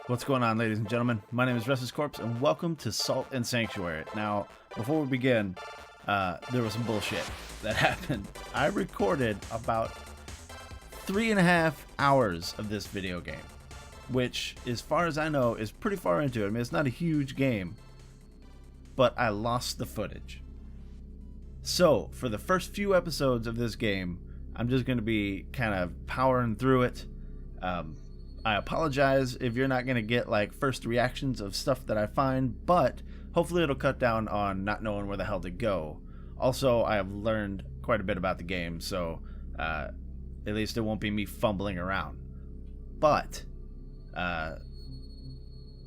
What's going on, ladies and gentlemen? My name is Restless Corpse, and welcome to Salt and Sanctuary. Now, before we begin, there was some bullshit that happened. I recorded about 3.5 hours of this video game, which, as far as I know, is pretty far into it. I mean, it's not a huge game, but I lost the footage. So, for the first few episodes of this game, I'm just going to be kind of powering through it. I apologize if you're not going to get like first reactions of stuff that I find, but hopefully it'll cut down on not knowing where the hell to go. Also, I have learned quite a bit about the game, so at least it won't be me fumbling around. But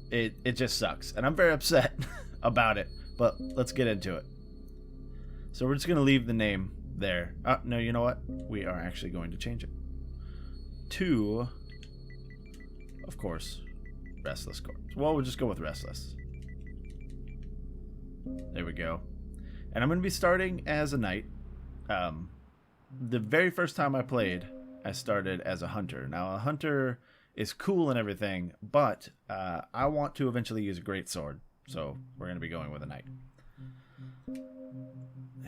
it just sucks, and I'm very upset about it, but let's get into it. So we're just going to leave the name there. No, you know what? We are actually going to change it to, of course, Restless Corpse. Well, we'll just go with Restless. There we go. And I'm going to be starting as a knight. The very first time I played, I started as a hunter. Now, a hunter is cool and everything, but I want to eventually use a greatsword. So we're going to be going with a knight.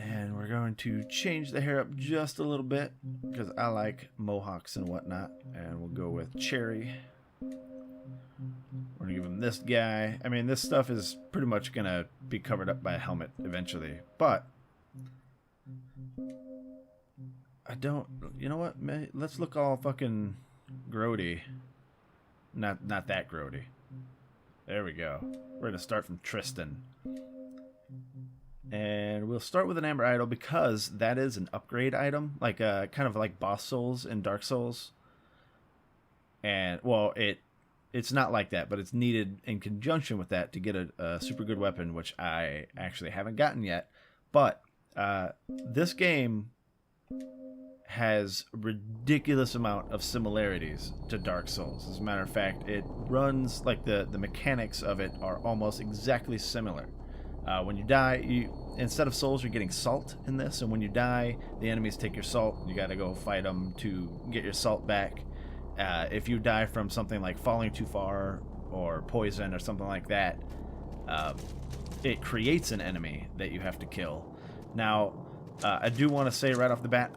And we're going to change the hair up just a little bit because I like mohawks and whatnot. And we'll go with cherry. We're going to give him this guy. I mean, this stuff is pretty much going to be covered up by a helmet eventually. But I don't... You know what? Let's look all fucking grody. Not that grody. There we go. We're going to start from Tristan. And we'll start with an Amber Idol because that is an upgrade item. Like kind of like boss souls in Dark Souls. And, well, it's not like that, but it's needed in conjunction with that to get a super good weapon, which I actually haven't gotten yet. But this game has a ridiculous amount of similarities to Dark Souls. As a matter of fact, it runs like the mechanics of it are almost exactly similar. When you die, instead of souls, you're getting salt in this, and when you die, the enemies take your salt. You got to go fight them to get your salt back. If you die from something like falling too far or poison or something like that, it creates an enemy that you have to kill. Now, I do want to say right off the bat,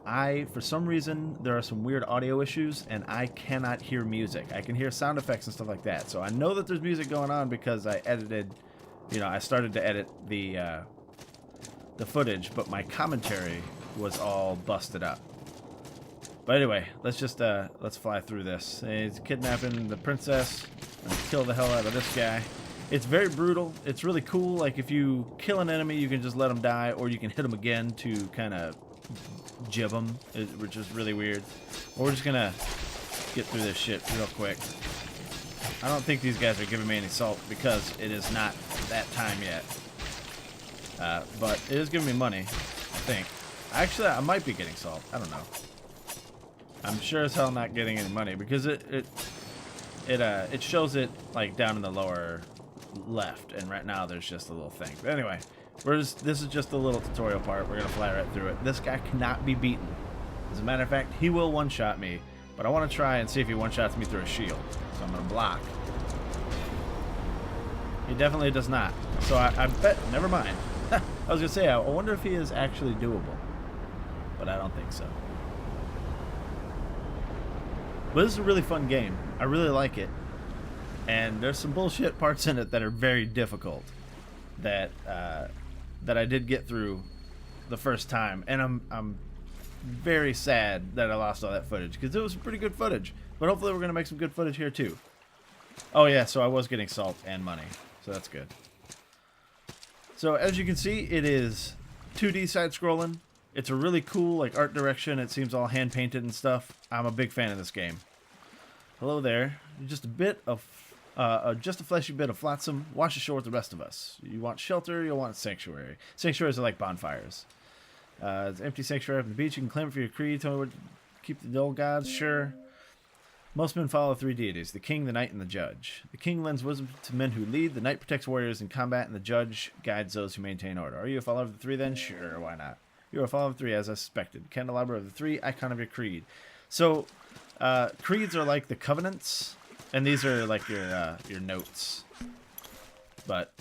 for some reason, there are some weird audio issues, and I cannot hear music. I can hear sound effects and stuff like that. So I know that there's music going on because I edited, I started to edit the footage, but my commentary was all busted up. But anyway, let's fly through this. He's kidnapping the princess and kill the hell out of this guy. It's very brutal. It's really cool. Like, if you kill an enemy, you can just let him die, or you can hit him again to kind of jib him, which is really weird. But we're just going to get through this shit real quick. I don't think these guys are giving me any salt because it is not that time yet. But it is giving me money, I think. Actually, I might be getting salt. I don't know. I'm sure as hell not getting any money because it shows it like down in the lower left, and right now there's just a little thing. But anyway, this is just a little tutorial part. We're gonna fly right through it. This guy cannot be beaten. As a matter of fact, he will one-shot me, but I want to try and see if he one-shots me through a shield. So I'm gonna block. He definitely does not. So I bet. Never mind. I was gonna say, I wonder if he is actually doable, but I don't think so. But this is a really fun game. I really like it. And there's some bullshit parts in it that are very difficult that I did get through the first time. And I'm very sad that I lost all that footage because it was pretty good footage. But hopefully we're going to make some good footage here too. Oh yeah, so I was getting salt and money. So that's good. So as you can see, it is 2D side-scrolling. It's a really cool like art direction. It seems all hand painted and stuff. I'm a big fan of this game. Hello there. Just a bit of, just a fleshy bit of flotsam. Wash ashore with the rest of us. You want shelter? You'll want sanctuary. Sanctuaries are like bonfires. It's an empty sanctuary up on the beach. You can claim it for your creed. Tell me what. Keep the old gods. Sure. Most men follow three deities: the king, the knight, and the judge. The king lends wisdom to men who lead. The knight protects warriors in combat, and the judge guides those who maintain order. Are you a follower of the three? Then sure. Why not? You are a follower of three, as I suspected. Candelabra of the three, icon of your creed. So, creeds are like the covenants And these are like your notes, but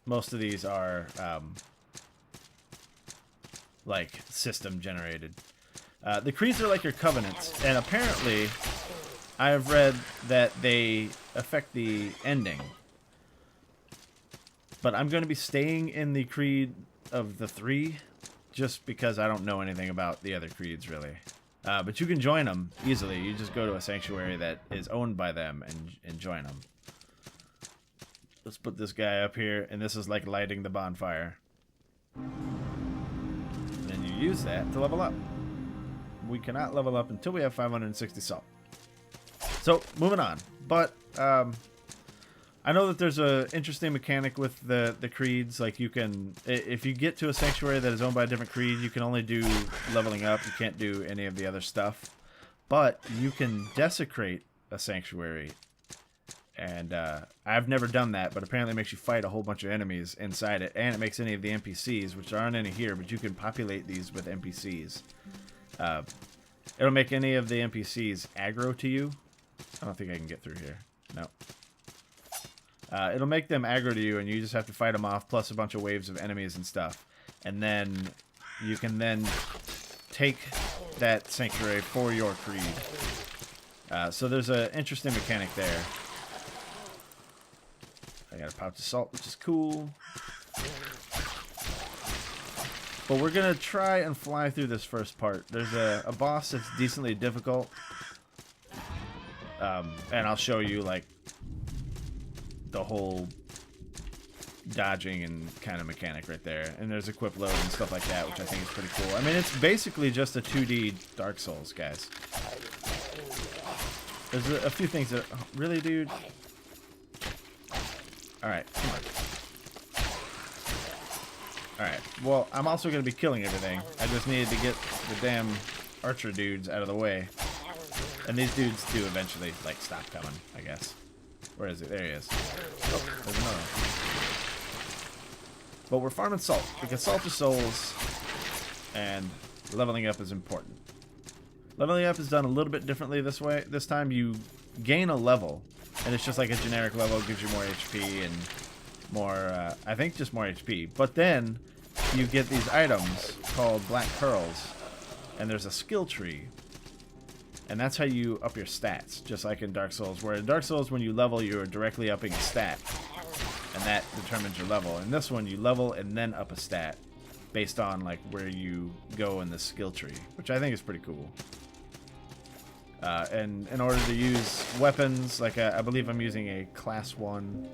most of these are like system generated. The creeds are like your covenants, and apparently I have read that they affect the ending. But I'm going to be staying in the creed of the 3 just because I don't know anything about the other creeds, really. But you can join them easily. You just go to a sanctuary that is owned by them and join them. Let's put this guy up here, and this is like lighting the bonfire. And then you use that to level up. We cannot level up until we have 560 salt. So, moving on. But, I know that there's a interesting mechanic with the creeds. Like, you can, if you get to a sanctuary that is owned by a different creed, you can only do leveling up. You can't do any of the other stuff. But you can desecrate a sanctuary. And I've never done that, but apparently it makes you fight a whole bunch of enemies inside it. And it makes any of the NPCs, which aren't any here, but you can populate these with NPCs. It'll make any of the NPCs aggro to you. I don't think I can get through here. No. It'll make them aggro to you, and you just have to fight them off, plus a bunch of waves of enemies and stuff. And then you can then take that sanctuary for your creed. So there's an interesting mechanic there. I gotta pop the salt, which is cool. But we're gonna try and fly through this first part. There's a boss that's decently difficult. And I'll show you, like, the whole dodging and kind of mechanic right there. And there's equip load and stuff like that, which I think is pretty cool. I mean, it's basically just a 2D Dark Souls, guys. There's a few things that... Oh, really, dude? Alright, come on. Alright, well, I'm also going to be killing everything. I just needed to get the damn archer dudes out of the way. And these dudes do eventually, like, stop coming, I guess. Where is he? There he is. Oh, there's another one. But we're farming salt, because salt is souls, and leveling up is important. Leveling up is done a little bit differently this way. This time you gain a level, and it's just like a generic level. It gives you more HP and more, I think just more HP. But then you get these items called black pearls, and there's a skill tree. And that's how you up your stats, just like in Dark Souls. Where in Dark Souls, when you level, you're directly upping a stat. And that determines your level. In this one, you level and then up a stat based on like where you go in the skill tree, which I think is pretty cool. And in order to use weapons, like I believe I'm using a class 1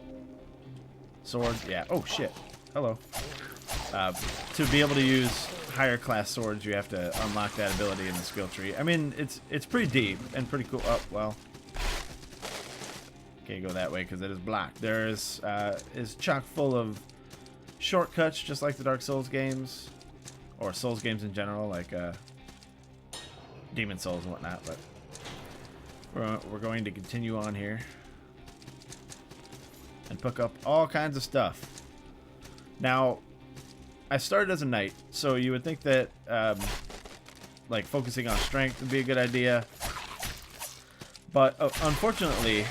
sword. Yeah. Oh, shit. Hello. To be able to use higher class swords, you have to unlock that ability in the skill tree. I mean, it's pretty deep and pretty cool. Oh, well. Can't go that way because it is blocked. There is chock full of shortcuts, just like the Dark Souls games, or Souls games in general, like Demon Souls and whatnot. But we're going to continue on here and pick up all kinds of stuff. Now, I started as a knight, so you would think that like focusing on strength would be a good idea. But unfortunately,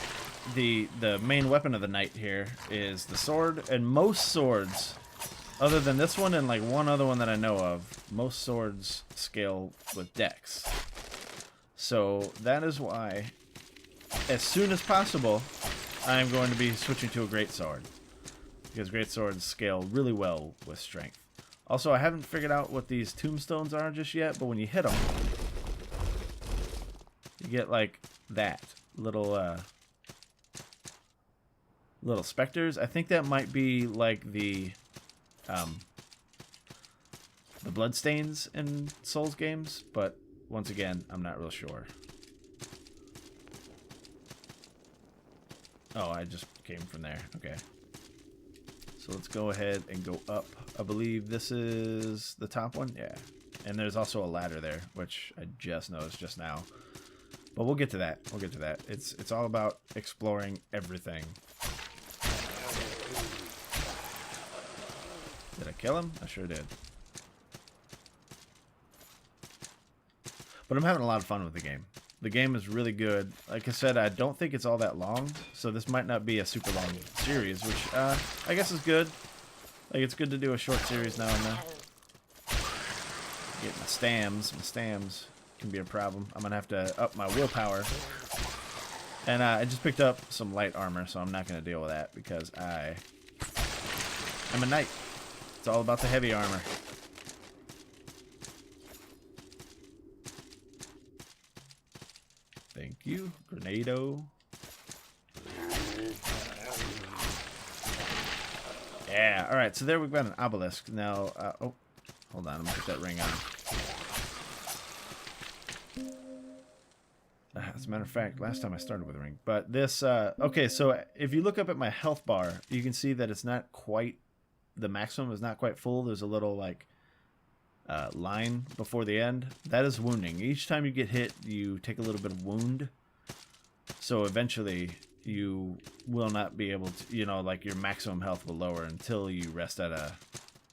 the main weapon of the knight here is the sword, and most swords, other than this one and like one other one that I know of, most swords scale with dex. So that is why, as soon as possible, I am going to be switching to a greatsword, because greatswords scale really well with strength. Also, I haven't figured out what these tombstones are just yet, but when you hit them, you get like that little little specters. I think that might be like the bloodstains in Souls games, but once again, I'm not real sure. Oh, I just came from there. Okay. So let's go ahead and go up. I believe this is the top one. Yeah. And there's also a ladder there, which I just noticed just now. But we'll get to that. We'll get to that. It's all about exploring everything. Did I kill him? I sure did. But I'm having a lot of fun with the game. The game is really good. Like I said, I don't think it's all that long, so this might not be a super long series, which I guess is good. Like, it's good to do a short series now and then. Get my stams. My stams can be a problem. I'm gonna have to up my willpower. And I just picked up some light armor, so I'm not gonna deal with that because I'm a knight. It's all about the heavy armor. Thank you, Grenado. Yeah, alright, so there we've got an obelisk. Now, oh, hold on, I'm gonna put that ring on. As a matter of fact, last time I started with a ring. But this, okay, so if you look up at my health bar, you can see that it's not quite, the maximum is not quite full. There's a little, like, line before the end. That is wounding. Each time you get hit, you take a little bit of wound. So eventually, you will not be able to, you know, like, your maximum health will lower until you rest at a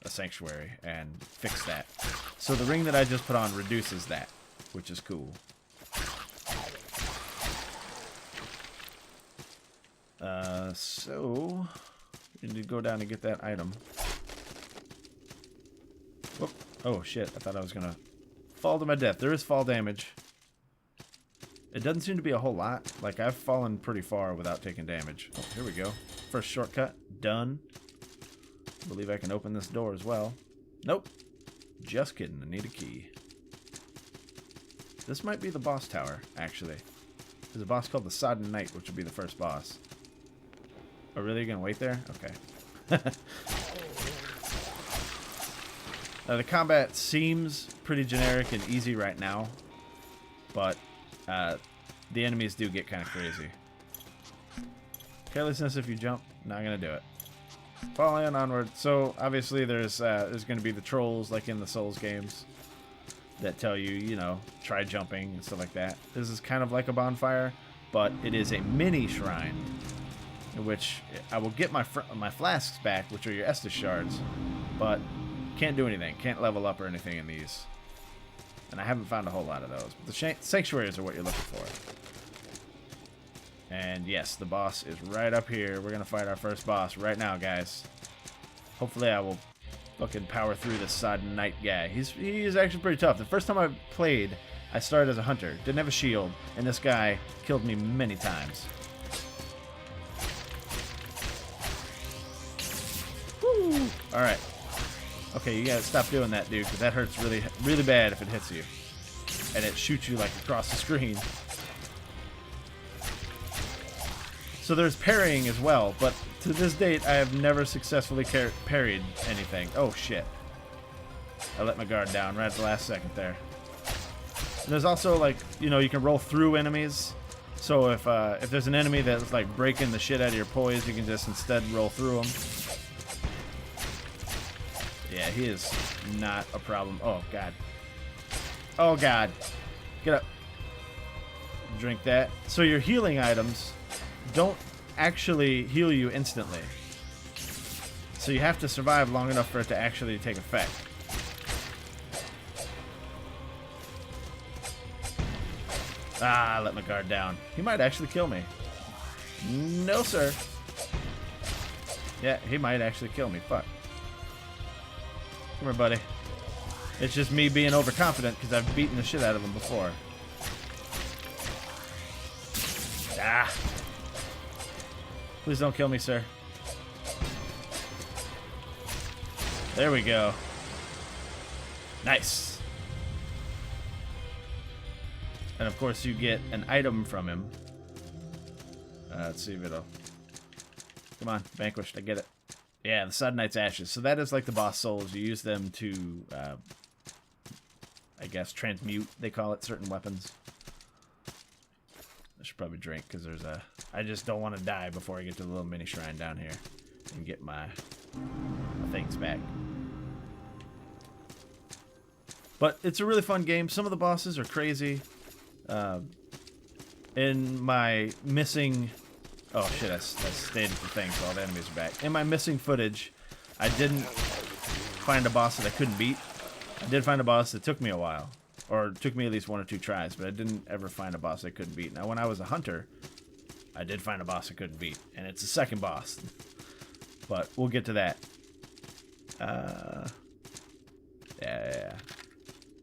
sanctuary and fix that. So the ring that I just put on reduces that, which is cool. So we need to go down and get that item. Whoop. Oh shit, I thought I was gonna fall to my death. There is fall damage. It doesn't seem to be a whole lot. Like, I've fallen pretty far without taking damage. Oh, here we go. First shortcut, done. I believe I can open this door as well. Nope. Just kidding, I need a key. This might be the boss tower, actually. There's a boss called the Sodden Knight, which will be the first boss. Oh, really? You're gonna wait there? Okay. Now, the combat seems pretty generic and easy right now, but the enemies do get kind of crazy. Carelessness if you jump, not gonna do it. Fall in, onward. So, obviously, there's gonna be the trolls, like in the Souls games, that tell you, you know, try jumping and stuff like that. This is kind of like a bonfire, but it is a mini shrine, in which I will get my flasks back, which are your Estus shards, but can't do anything. Can't level up or anything in these. And I haven't found a whole lot of those. But the sanctuaries are what you're looking for. And yes, the boss is right up here. We're going to fight our first boss right now, guys. Hopefully I will fucking power through this Sodden Knight guy. He's actually pretty tough. The first time I played, I started as a hunter. Didn't have a shield. And this guy killed me many times. Woo! Alright. Okay, you gotta stop doing that, dude, because that hurts really, really bad if it hits you. And it shoots you, like, across the screen. So there's parrying as well, but to this date, I have never successfully parried anything. Oh, shit. I let my guard down right at the last second there. And there's also, like, you know, you can roll through enemies. So if there's an enemy that's, like, breaking the shit out of your poise, you can just instead roll through them. Yeah, he is not a problem. Oh, God. Oh, God. Get up. Drink that. So your healing items don't actually heal you instantly. So you have to survive long enough for it to actually take effect. Ah, I let my guard down. He might actually kill me. No, sir. Yeah, he might actually kill me. Fuck. Come here, buddy. It's just me being overconfident because I've beaten the shit out of him before. Ah. Please don't kill me, sir. There we go. Nice. And of course you get an item from him. Let's see if it'll... Come on, vanquished, I get it. Yeah, the Sodden Knight's Ashes. So that is like the boss souls. You use them to, I guess, transmute, they call it, certain weapons. I should probably drink, because there's a... I just don't want to die before I get to the little mini shrine down here and get my things back. But it's a really fun game. Some of the bosses are crazy. In my missing... Oh shit, I stayed at the thing, so all the enemies are back. In my missing footage, I didn't find a boss that I couldn't beat. I did find a boss that took me a while. Or it took me at least 1 or 2 tries, but I didn't ever find a boss I couldn't beat. Now, when I was a hunter, I did find a boss I couldn't beat, and it's the second boss. But we'll get to that. Yeah.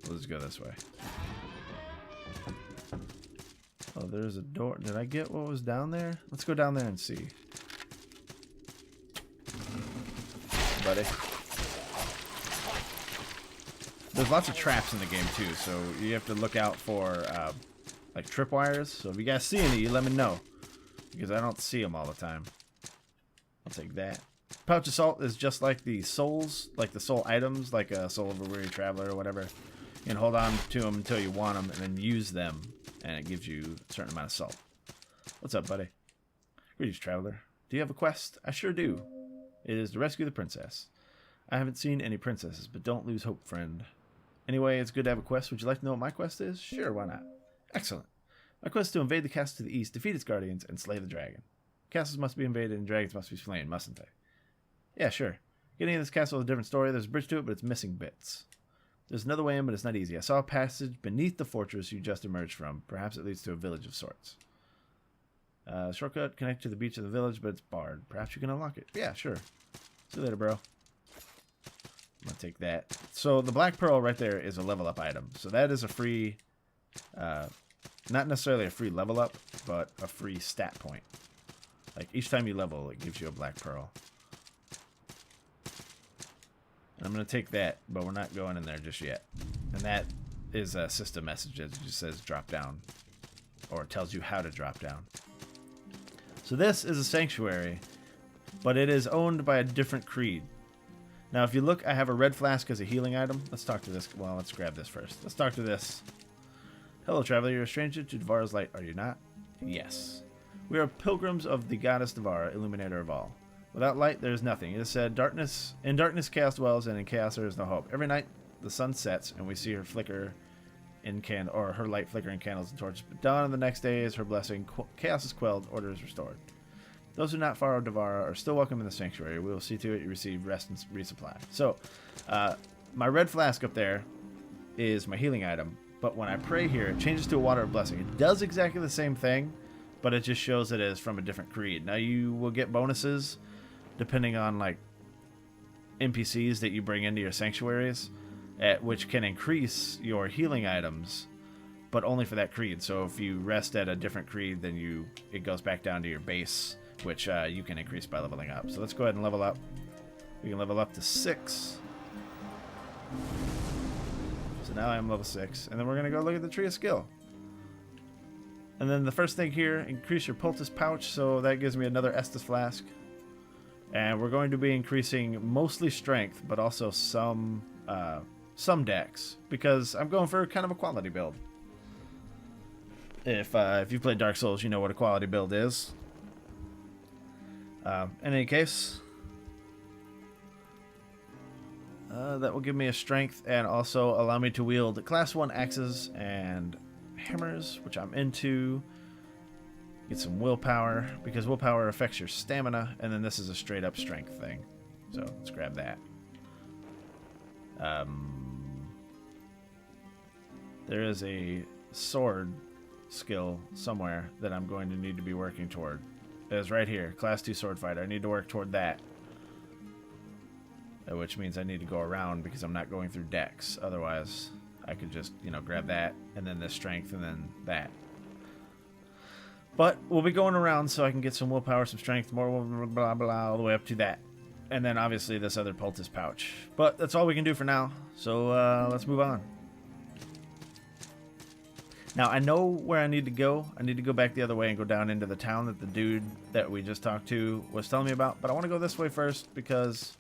Let's go this way. Oh, there's a door. Did I get what was down there? Let's go down there and see. Buddy. There's lots of traps in the game too, so you have to look out for like tripwires. So if you guys see any, you let me know, because I don't see them all the time. I'll take that. Pouch of salt is just like the souls, like the soul items, like a soul of a weary traveler or whatever. You can hold on to them until you want them, and then use them, and it gives you a certain amount of salt. What's up, buddy? Greetings, traveler. Do you have a quest? I sure do. It is to rescue the princess. I haven't seen any princesses, but don't lose hope, friend. Anyway, it's good to have a quest. Would you like to know what my quest is? Sure, why not? Excellent. My quest is to invade the castle to the east, defeat its guardians, and slay the dragon. Castles must be invaded and dragons must be slain, mustn't they? Yeah, sure. Getting in this castle is a different story. There's a bridge to it, but it's missing bits. There's another way in, but it's not easy. I saw a passage beneath the fortress you just emerged from. Perhaps it leads to a village of sorts. Shortcut connect to the beach of the village, but it's barred. Perhaps you can unlock it. Yeah, sure. See you later, bro. I'm gonna take that. So the black pearl right there is a level up item. So that is a free, not necessarily a free level up, but a free stat point. Like each time you level, it gives you a black pearl. And I'm gonna take that, but we're not going in there just yet. And that is a system message that just says drop down, or it tells you how to drop down. So this is a sanctuary, but it is owned by a different creed. Now, if you look, I have a red flask as a healing item. Let's talk to this. Well, let's grab this first. Let's talk to this. Hello, traveler. You're a stranger to Devara's light, are you not? Yes. We are pilgrims of the goddess Devara, illuminator of all. Without light, there is nothing. It is said, darkness chaos dwells, and in chaos there is no hope. Every night, the sun sets, and we see her flicker in her light flicker in candles and torches. But dawn of the next day is her blessing. Chaos is quelled, order is restored. Those who are not far of Devara are still welcome in the sanctuary. We will see to it you receive rest and resupply. So, my red flask up there is my healing item. But when I pray here, it changes to a water of blessing. It does exactly the same thing, but it just shows it is from a different creed. Now, you will get bonuses depending on, like, NPCs that you bring into your sanctuaries, which can increase your healing items, but only for that creed. So if you rest at a different creed, then it goes back down to your base, which you can increase by leveling up. So let's go ahead and level up. We can level up to 6. So now I'm level 6. And then we're going to go look at the Tree of Skill. And then the first thing here, increase your poultice pouch. So that gives me another Estus flask. And we're going to be increasing mostly strength, but also some dex, because I'm going for kind of a quality build. If you've played Dark Souls, you know what a quality build is. In any case, that will give me a strength and also allow me to wield class 1 axes and hammers, which I'm into. Get some willpower, because willpower affects your stamina, and then this is a straight up strength thing. So let's grab that. There is a sword skill somewhere that I'm going to need to be working toward. It is right here, class 2 sword fighter. I need to work toward that, which means I need to go around because I'm not going through decks. Otherwise, I could just, grab that, and then this strength, and then that. But we'll be going around so I can get some willpower, some strength, more blah, blah, blah, all the way up to that. And then obviously this other poultice pouch. But that's all we can do for now. So let's move on. Now I know where I need to go. I need to go back the other way and go down into the town that the dude that we just talked to was telling me about. But I want to go this way first because,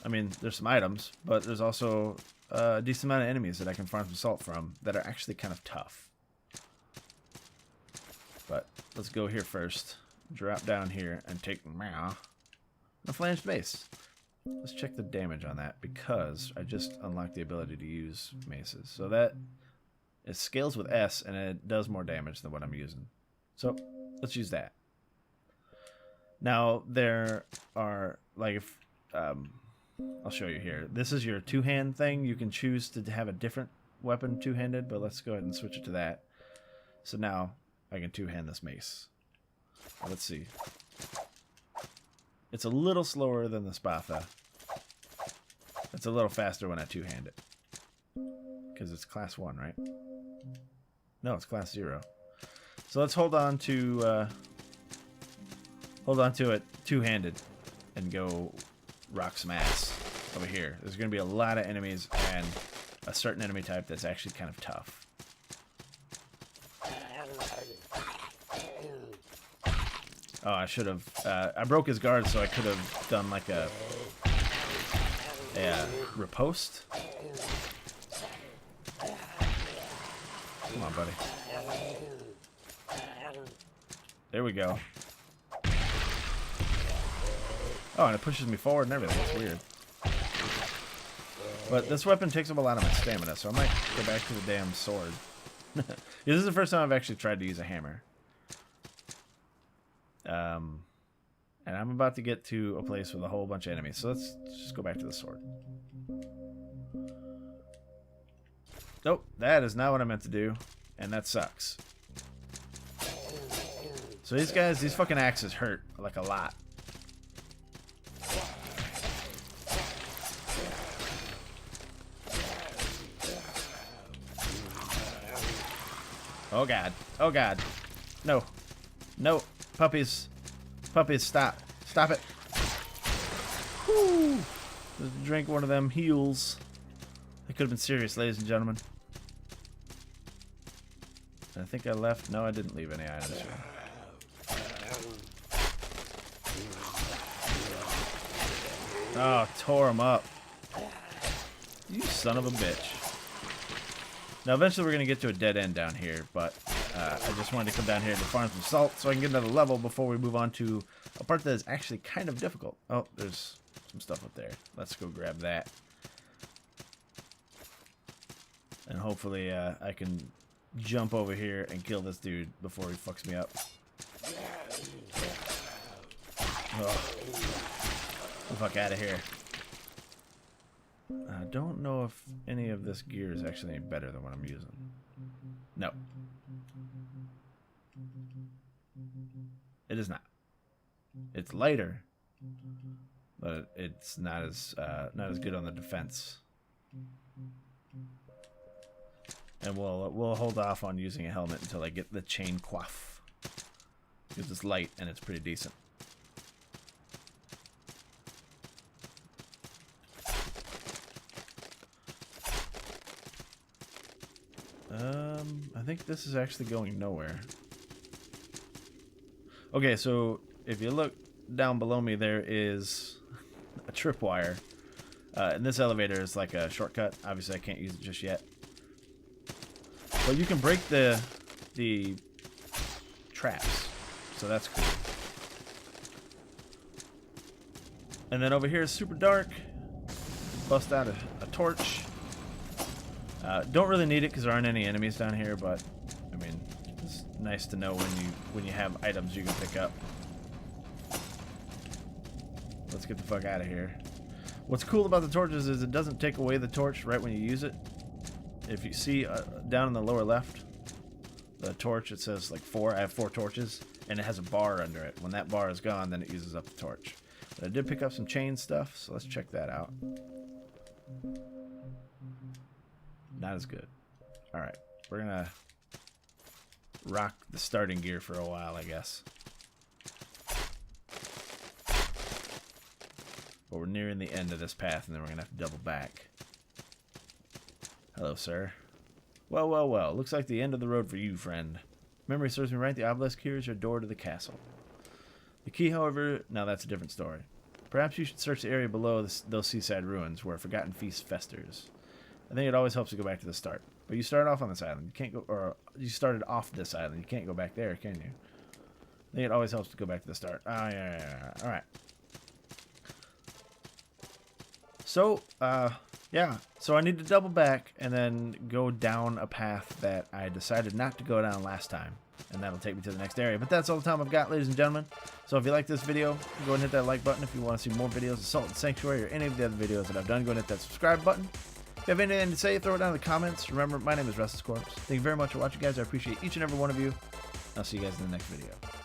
there's some items, but there's also a decent amount of enemies that I can farm some salt from that are actually kind of tough. But let's go here first. Drop down here and take the flanged mace. Let's check the damage on that because I just unlocked the ability to use maces. So that it scales with S and it does more damage than what I'm using. So let's use that. Now there are I'll show you here. This is your 2-hand thing. You can choose to have a different weapon two-handed, but let's go ahead and switch it to that. So now I can two-hand this mace. Let's see. It's a little slower than the Spatha. It's a little faster when I two-hand it. Because it's class 1, right? No, it's class 0. So let's hold on to it two-handed and go rock some ass over here. There's going to be a lot of enemies and a certain enemy type that's actually kind of tough. Oh, I should have. I broke his guard, so I could have done like a riposte. Come on, buddy. There we go. Oh, and it pushes me forward and everything. It's weird. But this weapon takes up a lot of my stamina, so I might go back to the damn sword. This is the first time I've actually tried to use a hammer. And I'm about to get to a place with a whole bunch of enemies, so let's just go back to the sword. Nope, that is not what I meant to do, and that sucks. So these guys, these fucking axes hurt, like, a lot. Oh god, oh god. No, no, puppies, puppies, stop, stop it. Woo! Just drink one of them heals. That could have been serious, ladies and gentlemen. I think I left. No, I didn't leave any items here. Oh, tore him up. You son of a bitch. Now, eventually we're going to get to a dead end down here, but I just wanted to come down here to farm some salt so I can get another level before we move on to a part that is actually kind of difficult. Oh, there's some stuff up there. Let's go grab that. And hopefully I can jump over here and kill this dude before he fucks me up. Oh. Get the fuck out of here. I don't know if any of this gear is actually any better than what I'm using. No. It is not. It's lighter, but it's not as good on the defense. And we'll hold off on using a helmet until I get the chain coif. Because it's light and it's pretty decent. I think this is actually going nowhere. Okay, so if you look down below me, there is a tripwire. And this elevator is like a shortcut. Obviously, I can't use it just yet. But you can break the traps, so that's cool. And then over here is super dark. Bust out a torch. Don't really need it because there aren't any enemies down here, but I mean, it's nice to know when you have items you can pick up. Let's get the fuck out of here. What's cool about the torches is it doesn't take away the torch right when you use it. If you see down in the lower left, the torch, it says like 4. I have 4 torches, and it has a bar under it. When that bar is gone, then it uses up the torch. But I did pick up some chain stuff, so let's check that out. Not as good. Alright, we're gonna rock the starting gear for a while, I guess. But we're nearing the end of this path, and then we're gonna have to double back. Hello, sir. Well, well, well. Looks like the end of the road for you, friend. Memory serves me right. The obelisk here is your door to the castle. The key, however, now that's a different story. Perhaps you should search the area below those seaside ruins where a forgotten feast festers. I think it always helps to go back to the start. But you started off on this island. You can't go, or you started off this island. You can't go back there, can you? I think it always helps to go back to the start. Oh, yeah. All right. So, yeah. So I need to double back and then go down a path that I decided not to go down last time. And that'll take me to the next area. But that's all the time I've got, ladies and gentlemen. So if you like this video, go ahead and hit that like button. If you want to see more videos of Salt and Sanctuary or any of the other videos that I've done, go ahead and hit that subscribe button. If you have anything to say, throw it down in the comments. Remember, my name is Restless Corpse. Thank you very much for watching, guys. I appreciate each and every one of you. I'll see you guys in the next video.